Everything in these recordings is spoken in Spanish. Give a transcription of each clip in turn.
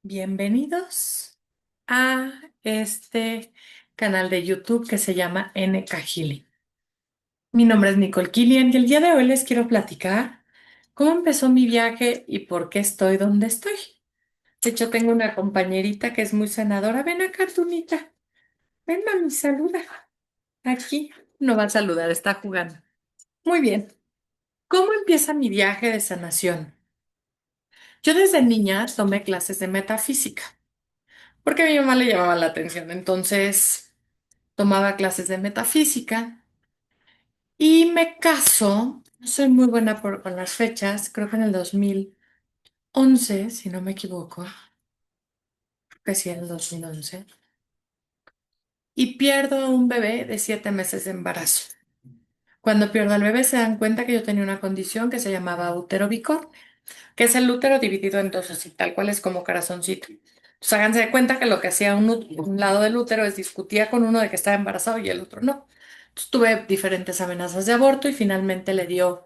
Bienvenidos a este canal de YouTube que se llama NK Healing. Mi nombre es Nicole Killian y el día de hoy les quiero platicar cómo empezó mi viaje y por qué estoy donde estoy. De hecho, tengo una compañerita que es muy sanadora. Ven acá, Tunita. Ven, mami, saluda. Aquí no va a saludar, está jugando. Muy bien. ¿Cómo empieza mi viaje de sanación? Yo desde niña tomé clases de metafísica porque a mi mamá le llamaba la atención. Entonces tomaba clases de metafísica y me caso. No soy muy buena con las fechas, creo que en el 2011, si no me equivoco, creo que sí, en el 2011, y pierdo a un bebé de 7 meses de embarazo. Cuando pierdo al bebé se dan cuenta que yo tenía una condición que se llamaba útero bicorne, que es el útero dividido en dos, así tal cual es como corazoncito. Entonces háganse de cuenta que lo que hacía un lado del útero es discutía con uno de que estaba embarazado y el otro no. Entonces, tuve diferentes amenazas de aborto y finalmente le dio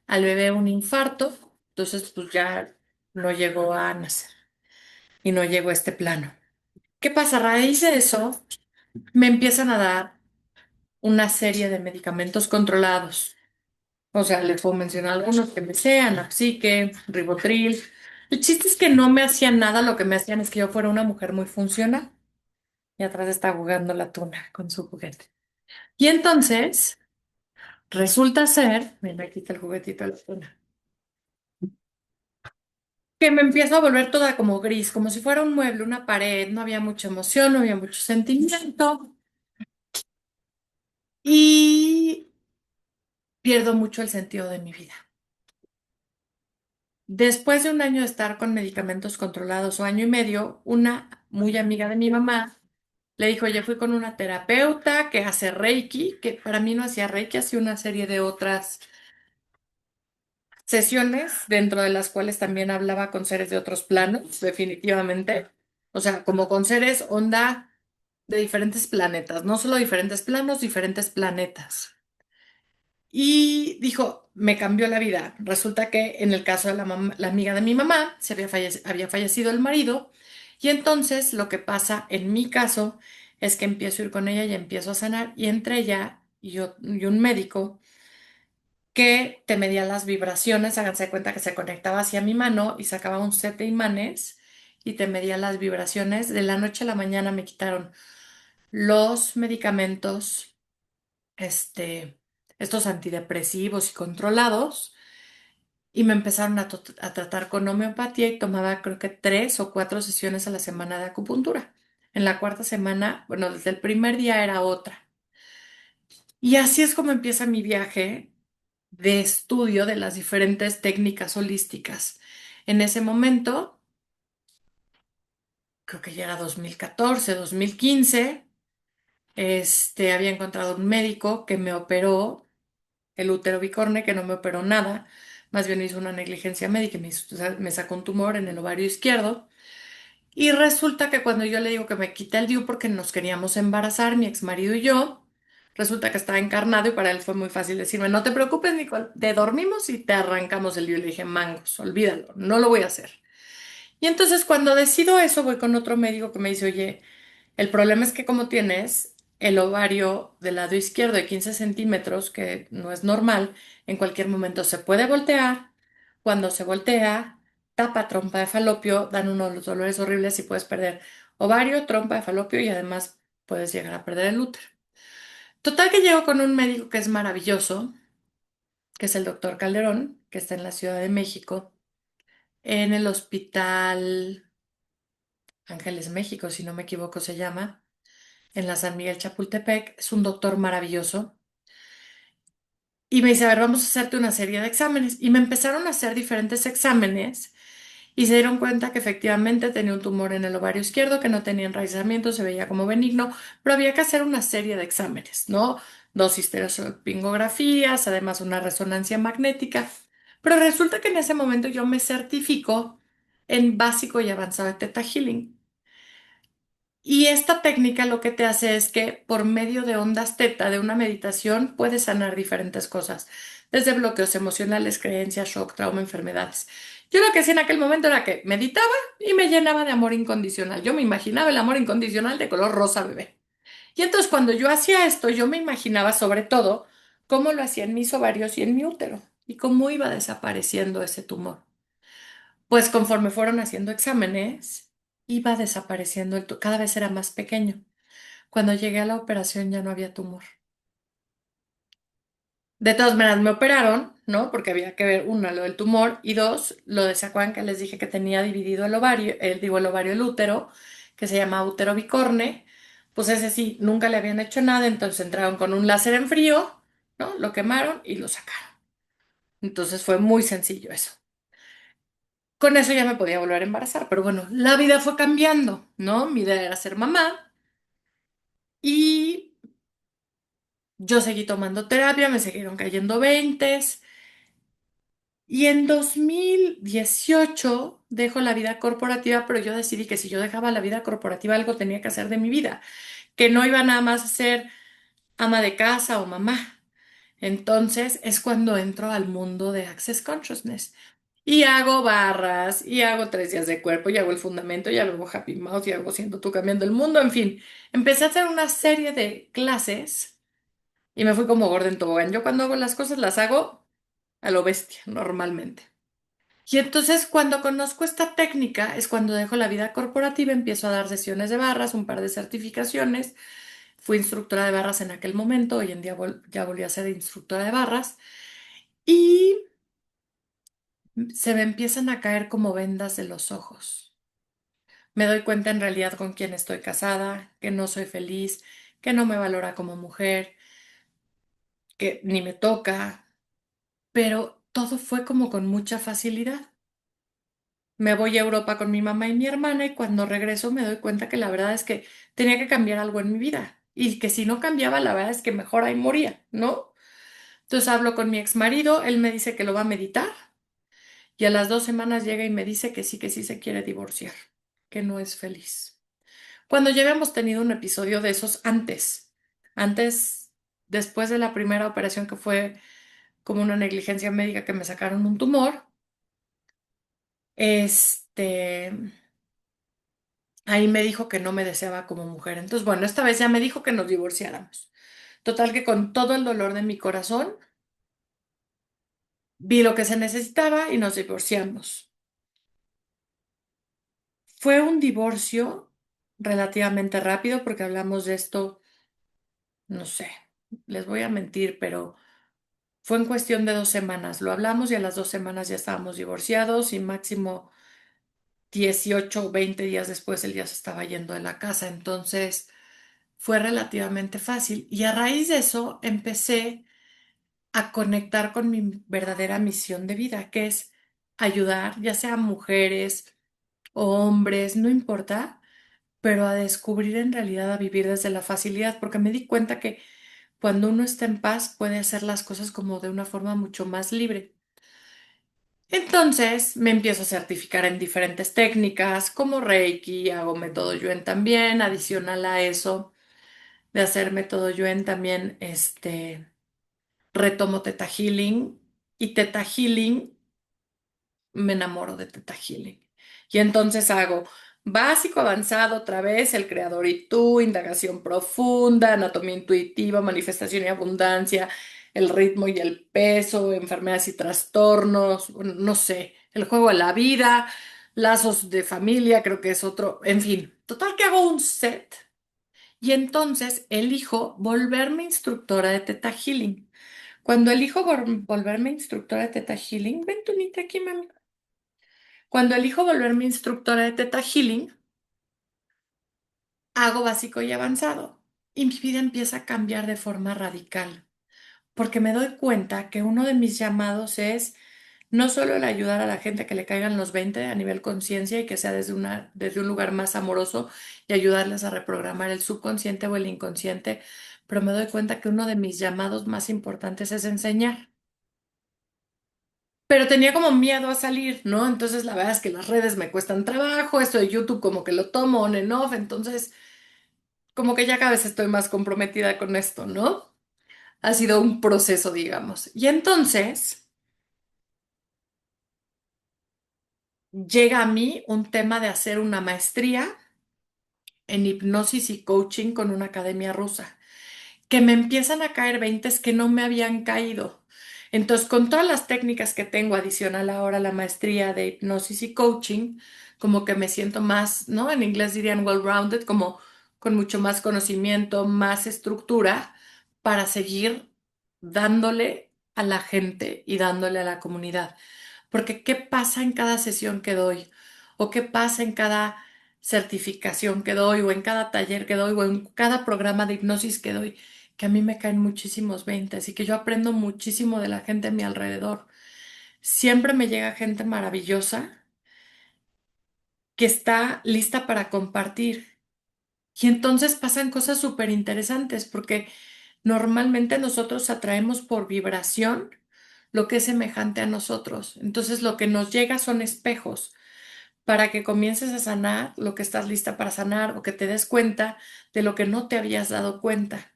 al bebé un infarto. Entonces pues ya no llegó a nacer y no llegó a este plano. ¿Qué pasa? A raíz de eso me empiezan a dar una serie de medicamentos controlados. O sea, les puedo mencionar algunos que me sean, Apsique, Ribotril. El chiste es que no me hacían nada, lo que me hacían es que yo fuera una mujer muy funcional. Y atrás está jugando la tuna con su juguete. Y entonces, resulta ser, mira, aquí está el juguetito de la tuna, que me empiezo a volver toda como gris, como si fuera un mueble, una pared, no había mucha emoción, no había mucho sentimiento y pierdo mucho el sentido de mi vida. Después de un año de estar con medicamentos controlados o año y medio, una muy amiga de mi mamá le dijo, oye, fui con una terapeuta que hace Reiki, que para mí no hacía Reiki, hacía una serie de otras sesiones, dentro de las cuales también hablaba con seres de otros planos, definitivamente. O sea, como con seres onda de diferentes planetas, no solo diferentes planos, diferentes planetas. Y dijo, me cambió la vida. Resulta que en el caso de la amiga de mi mamá, había fallecido el marido, y entonces lo que pasa en mi caso es que empiezo a ir con ella y empiezo a sanar, y entre ella y un médico que te medía las vibraciones, háganse de cuenta que se conectaba hacia mi mano y sacaba un set de imanes y te medía las vibraciones. De la noche a la mañana me quitaron los medicamentos, este, estos antidepresivos y controlados, y me empezaron a tratar con homeopatía y tomaba creo que 3 o 4 sesiones a la semana de acupuntura. En la cuarta semana, bueno, desde el primer día era otra. Y así es como empieza mi viaje de estudio de las diferentes técnicas holísticas. En ese momento, creo que ya era 2014, 2015, había encontrado un médico que me operó el útero bicorne, que no me operó nada, más bien me hizo una negligencia médica, o sea, me sacó un tumor en el ovario izquierdo. Y resulta que cuando yo le digo que me quita el DIU porque nos queríamos embarazar, mi ex marido y yo, resulta que estaba encarnado y para él fue muy fácil decirme, no te preocupes, Nicole, te dormimos y te arrancamos el DIU. Le dije, mangos, olvídalo, no lo voy a hacer. Y entonces cuando decido eso, voy con otro médico que me dice, oye, el problema es que como tienes el ovario del lado izquierdo de 15 centímetros, que no es normal, en cualquier momento se puede voltear. Cuando se voltea, tapa trompa de falopio, dan unos los dolores horribles y puedes perder ovario, trompa de falopio y además puedes llegar a perder el útero. Total que llego con un médico que es maravilloso, que es el doctor Calderón, que está en la Ciudad de México, en el Hospital Ángeles México, si no me equivoco, se llama, en la San Miguel Chapultepec. Es un doctor maravilloso. Y me dice, a ver, vamos a hacerte una serie de exámenes. Y me empezaron a hacer diferentes exámenes y se dieron cuenta que efectivamente tenía un tumor en el ovario izquierdo, que no tenía enraizamiento, se veía como benigno, pero había que hacer una serie de exámenes, ¿no? 2 histerosalpingografías, además una resonancia magnética. Pero resulta que en ese momento yo me certifico en básico y avanzado de Theta Healing. Y esta técnica lo que te hace es que por medio de ondas teta de una meditación puedes sanar diferentes cosas, desde bloqueos emocionales, creencias, shock, trauma, enfermedades. Yo lo que hacía en aquel momento era que meditaba y me llenaba de amor incondicional. Yo me imaginaba el amor incondicional de color rosa bebé. Y entonces cuando yo hacía esto, yo me imaginaba sobre todo cómo lo hacía en mis ovarios y en mi útero y cómo iba desapareciendo ese tumor. Pues conforme fueron haciendo exámenes, iba desapareciendo cada vez era más pequeño. Cuando llegué a la operación ya no había tumor. De todas maneras me operaron, ¿no? Porque había que ver, una, lo del tumor y dos, lo de, ¿se acuerdan que les dije que tenía dividido el ovario, el ovario, el útero, que se llama útero bicorne? Pues ese sí, nunca le habían hecho nada, entonces entraron con un láser en frío, ¿no? Lo quemaron y lo sacaron. Entonces fue muy sencillo eso. Con eso ya me podía volver a embarazar, pero bueno, la vida fue cambiando, ¿no? Mi idea era ser mamá y yo seguí tomando terapia, me siguieron cayendo veintes. Y en 2018 dejo la vida corporativa, pero yo decidí que si yo dejaba la vida corporativa, algo tenía que hacer de mi vida, que no iba nada más a ser ama de casa o mamá. Entonces es cuando entro al mundo de Access Consciousness. Y hago barras, y hago 3 días de cuerpo, y hago el fundamento, y hago Happy Mouth, y hago Siento tú cambiando el mundo, en fin. Empecé a hacer una serie de clases y me fui como gorda en tobogán. Yo cuando hago las cosas las hago a lo bestia, normalmente. Y entonces cuando conozco esta técnica es cuando dejo la vida corporativa, empiezo a dar sesiones de barras, un par de certificaciones. Fui instructora de barras en aquel momento, hoy en día ya volví a ser instructora de barras y se me empiezan a caer como vendas de los ojos. Me doy cuenta en realidad con quién estoy casada, que no soy feliz, que no me valora como mujer, que ni me toca, pero todo fue como con mucha facilidad. Me voy a Europa con mi mamá y mi hermana y cuando regreso me doy cuenta que la verdad es que tenía que cambiar algo en mi vida y que si no cambiaba, la verdad es que mejor ahí moría, ¿no? Entonces hablo con mi ex marido, él me dice que lo va a meditar y a las 2 semanas llega y me dice que sí se quiere divorciar, que no es feliz. Cuando ya habíamos tenido un episodio de esos antes, después de la primera operación que fue como una negligencia médica que me sacaron un tumor, este... Ahí me dijo que no me deseaba como mujer. Entonces, bueno, esta vez ya me dijo que nos divorciáramos. Total que con todo el dolor de mi corazón, vi lo que se necesitaba y nos divorciamos. Fue un divorcio relativamente rápido porque hablamos de esto, no sé, les voy a mentir, pero fue en cuestión de 2 semanas. Lo hablamos y a las 2 semanas ya estábamos divorciados y máximo 18 o 20 días después él ya se estaba yendo de la casa. Entonces fue relativamente fácil. Y a raíz de eso empecé a conectar con mi verdadera misión de vida, que es ayudar, ya sea mujeres o hombres, no importa, pero a descubrir en realidad a vivir desde la facilidad, porque me di cuenta que cuando uno está en paz puede hacer las cosas como de una forma mucho más libre. Entonces me empiezo a certificar en diferentes técnicas, como Reiki, hago método Yuen también, adicional a eso de hacer método Yuen también, retomo Theta Healing y Theta Healing me enamoro de Theta Healing. Y entonces hago básico, avanzado, otra vez, el creador y tú, indagación profunda, anatomía intuitiva, manifestación y abundancia, el ritmo y el peso, enfermedades y trastornos, bueno, no sé, el juego de la vida, lazos de familia, creo que es otro, en fin, total que hago un set y entonces elijo volverme instructora de Theta Healing. Cuando elijo volverme instructora de Theta Healing, ven tú, Nita, aquí, mami. Cuando elijo volverme instructora de Theta Healing, hago básico y avanzado. Y mi vida empieza a cambiar de forma radical, porque me doy cuenta que uno de mis llamados es no solo el ayudar a la gente a que le caigan los 20 a nivel conciencia y que sea desde un lugar más amoroso y ayudarles a reprogramar el subconsciente o el inconsciente, pero me doy cuenta que uno de mis llamados más importantes es enseñar. Pero tenía como miedo a salir, ¿no? Entonces la verdad es que las redes me cuestan trabajo, esto de YouTube como que lo tomo on and off, entonces como que ya cada vez estoy más comprometida con esto, ¿no? Ha sido un proceso, digamos. Y entonces, llega a mí un tema de hacer una maestría en hipnosis y coaching con una academia rusa, que me empiezan a caer veintes que no me habían caído. Entonces, con todas las técnicas que tengo adicional ahora a la maestría de hipnosis y coaching, como que me siento más, ¿no? En inglés dirían well-rounded, como con mucho más conocimiento, más estructura para seguir dándole a la gente y dándole a la comunidad. Porque ¿qué pasa en cada sesión que doy? ¿O qué pasa en cada certificación que doy? ¿O en cada taller que doy? ¿O en cada programa de hipnosis que doy? Que a mí me caen muchísimos veintes y que yo aprendo muchísimo de la gente a mi alrededor. Siempre me llega gente maravillosa que está lista para compartir. Y entonces pasan cosas súper interesantes porque normalmente nosotros atraemos por vibración lo que es semejante a nosotros. Entonces lo que nos llega son espejos para que comiences a sanar lo que estás lista para sanar o que te des cuenta de lo que no te habías dado cuenta.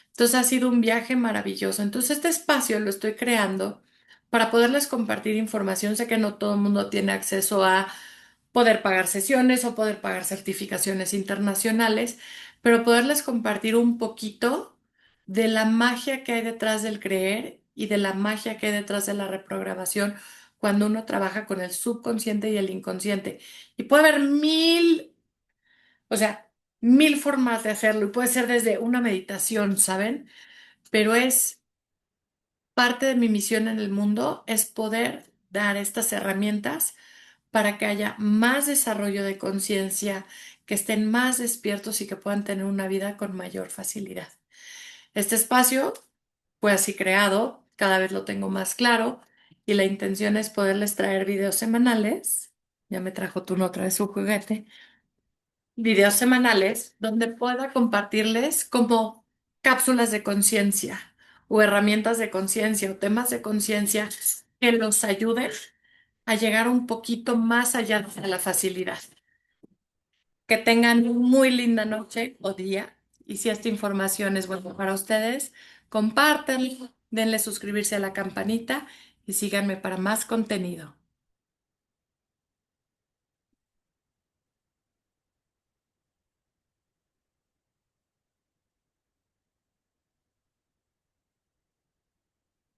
Entonces ha sido un viaje maravilloso. Entonces este espacio lo estoy creando para poderles compartir información. Sé que no todo el mundo tiene acceso a poder pagar sesiones o poder pagar certificaciones internacionales, pero poderles compartir un poquito de la magia que hay detrás del creer y de la magia que hay detrás de la reprogramación cuando uno trabaja con el subconsciente y el inconsciente. Y puede haber mil, o sea, mil formas de hacerlo y puede ser desde una meditación, ¿saben? Pero es parte de mi misión en el mundo, es poder dar estas herramientas para que haya más desarrollo de conciencia, que estén más despiertos y que puedan tener una vida con mayor facilidad. Este espacio fue así creado, cada vez lo tengo más claro y la intención es poderles traer videos semanales. Ya me trajo tú otra vez su juguete, videos semanales donde pueda compartirles como cápsulas de conciencia o herramientas de conciencia o temas de conciencia que los ayuden a llegar un poquito más allá de la facilidad. Que tengan muy linda noche o día y si esta información es buena para ustedes, compártanlo, denle suscribirse a la campanita y síganme para más contenido.